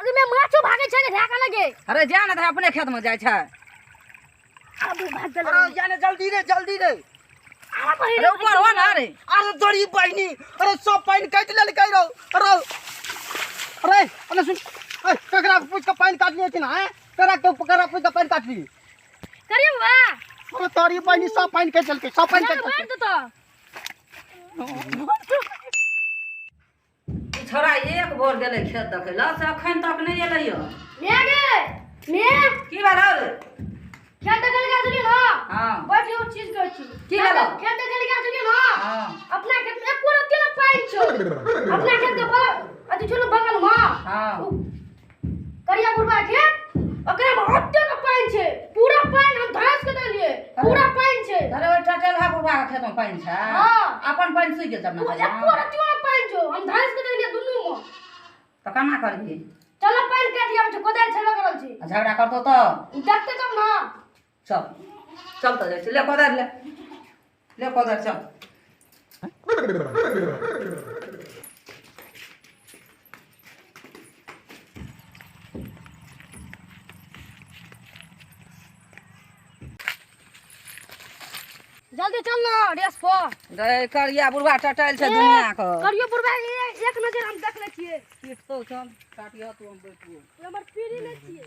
अरे मैं माछो भागे छे ढाका लगे। अरे जा ना अपने खेत में जाय छै। अबे भाग गल। अरे जाने जल्दी रे। अरे ऊपर हो ना रे। अरे तोरी बहिनी अरे सब पानी काट ले कह रहो। अरे सुन ए ककरा पूछ के पानी काट लिए थी ना है ककरा पूछ के पानी काट ली करिए बा। अरे तोरी बहिनी सब पानी काट के सब पानी काट मार दो छोरा एक बोर गेले खेत देखे ला से अखन तक नहीं एलै यो। ले गे ने की बात हो रे? खेत देखे लगा सुनिए ना। हां बड़ी वो चीज कर छी की भेलो? खेत देखे लगा सुनिए ना। हां अपना खेत में पूरा तेल पाइन छो। अपना खेत के बगल अति छोलो बगल में। हां करिया बुढ़वा खेत ओकरा में हट्टे के पाइन छे। पूरा पाइन हम धास के देलिए। पूरा पाइन छे। अरे ओ टटल हा बुढ़वा के खेत में पानी छै। हां अपन पानी सुइ गेल वो तब एक पूरा तेल पाइन छो। हम धास के देलिए दुनू में। तो केना करबी? चलो पाइन काट लिया छे कोदार छे लगल छी। झगड़ा करतो तो देखते कब ना। चल तो जाय छै। ले कोदार ले कोदार चल। जल्दी चल ना रेस पर। रे करिया बुढ़वा टटल छै दुनिया को। करियो बुढ़वा एक नजर हम देख ले छिए। पीट तो चल काटिया तू हम बैठू। हमर पीरी ले छिए।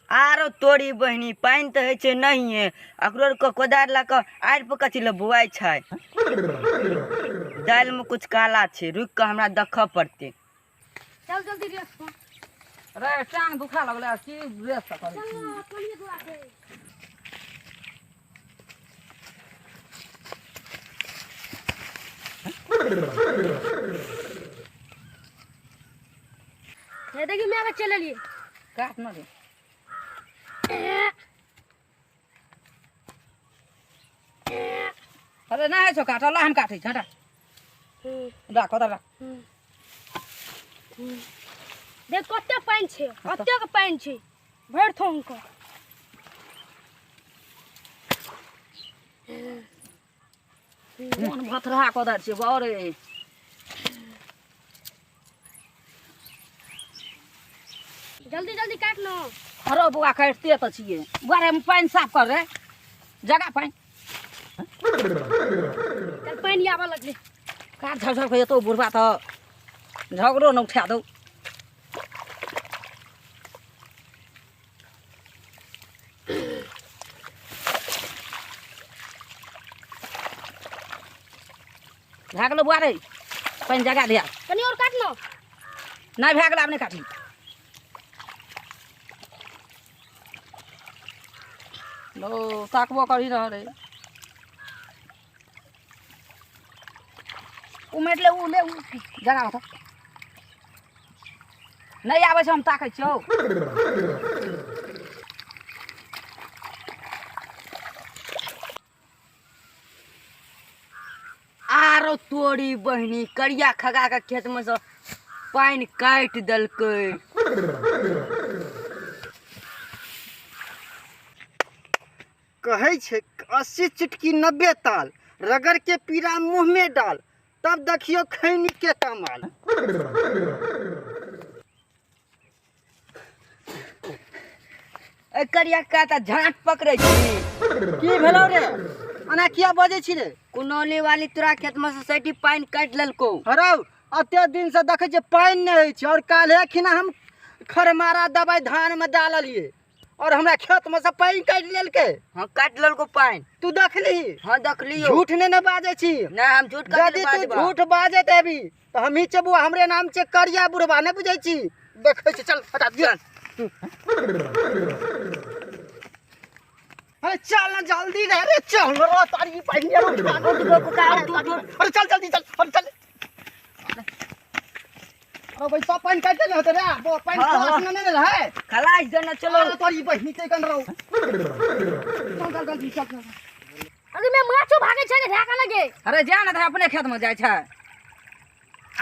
आरो तोरी बहिनी पानी तो है छै नहीं है अकरोर को कोदार ला के आर पे कथी ले बुआई छै। दाल में कुछ काला छै रुक के हमरा देख पड़ते। चल जल्दी रेस पर। रे टांग दुखा लगले की रेस करै छी। चल कलिए दुआ के। ये देखिए मैं आगे चले लिए। काट न रे। अरे ना है छो काट ला हम काटै छ हटा। ला कोदार ला। देख कते पाइन छे। कते के पाइन छे। भर थोंग को। मन भथरा कोदार छै बारे। जल्दी जल्दी काट लो। अरे बुआ काटते तो छिए। बारे में पानी साफ कर रे। जगह पानी। चल पानी आवा लगले। काट झड़ के तो बुढ़वा तो झगड़ो न उठा दो। भागलो बुआ रे पानी जगह दिया। कनी और काट लो। नहीं भागला अपने काटी। लो ताकबो करी रह रे। उमेट ले उ जगह होता नहीं आवे छै हम ताकै छियौ। आरो तोरी बहिनी करिया खगा के खेत में से पानी काट दलकै। कहे छै 80 चिटकी 90 ताल रगड़ के पीरा मुंह में डाल तब देखियो खैनी के कमाल। ए करिया का त झाट पकड़ै छी। की भेलो रे अना किया बजे छी रे? कुनौली वाली तोरा खेत में से सैटी पानी काट लेलको। हरौ अते दिन से देखे छै पानी नहीं है छै और काल्हे खिना हम खरमारा दवाई धान में डाललिए और हमरा खेत में से पानी काट लेलके। हां काट लेलको पानी। तू देखली? हां देखलियो। झूठ ने बाजे छी। ना हम झूठ यदि तू झूठ बाजे देबी तो हम ही चबुआ हमरे नाम से करिया बुढ़वा ने बुझै छी। देखे छी चल हटा दिया। अरे चल ना जल्दी रे चल रो तारी पानी रो। अरे चल जल्दी चल अरे चल। अरे भाई सब पानी काट ले होते रे वो पानी खलास न ने है। खलास देना चलो। तोरी बहिनी के कन रहो। चल जल्दी चल। अरे मैं माछो भागे छे ढाका लगे। अरे जा ना अपने खेत में जाय छै।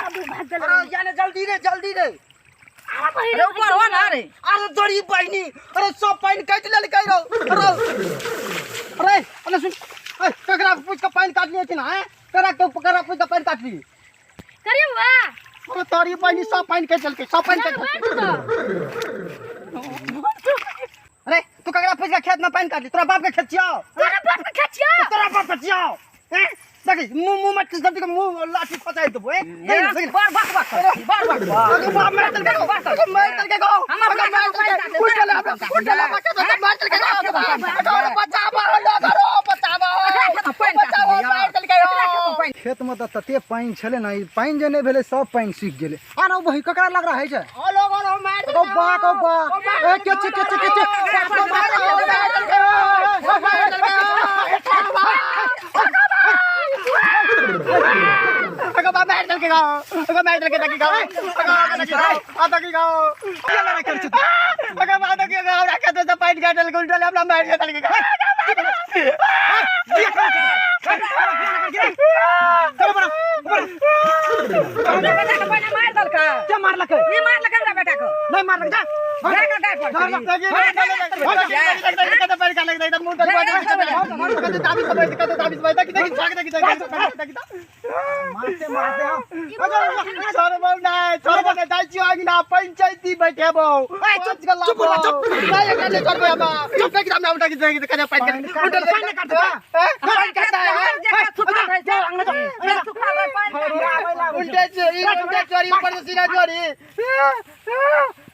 अबे भाग गल। अरे जाने जल्दी रे। अरे ऊपर हो ना रे। अरे तोरी बहिनी अरे सब पानी काट ले कह रहो। अरे सुन ए ककरा पूछ के पानी काट लिए थी ना है ककरा पूछ के पानी काट ली। करिए बा। तोरी बहनी सब पानी के चल के सब पानी के अरे तू ककरा फंस के खेत में पानी काट ली तोरा बाप के खेत छियो तोरा बाप के खेत छियो तोरा बाप के छियो हैं देखी मुंह में किस के मुंह लाठी फसाई देबो हैं बार बार अरे बाप मार चल के मार चल के गो अगर मार चल के उठ ले मार चल के अगर बचाओ मार चल के खेत में त तते पानी छले ना ई पानी जे नहीं भेले सब पानी सूख गेले आनो वही ककरा लग रहा है छे ओ मार चल बा ए के पंचायती बैठे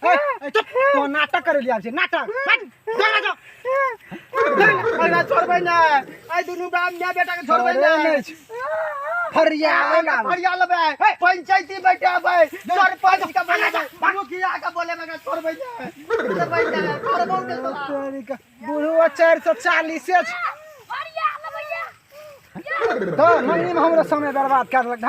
तो नाटक कर लिया नाटक छोड़बै ना आई दुनू बाप मियां बेटा के छोड़बै ना फरिया लेबै पंचायती बैठाबै सरपंच के बोलेबै मुखिया के बोलेबै के छोड़बै ना छोड़बौ के तोरा बुढ़वा 440 से फरिया लेबै तो मंगनी में हमरा समय बर्बाद कर लग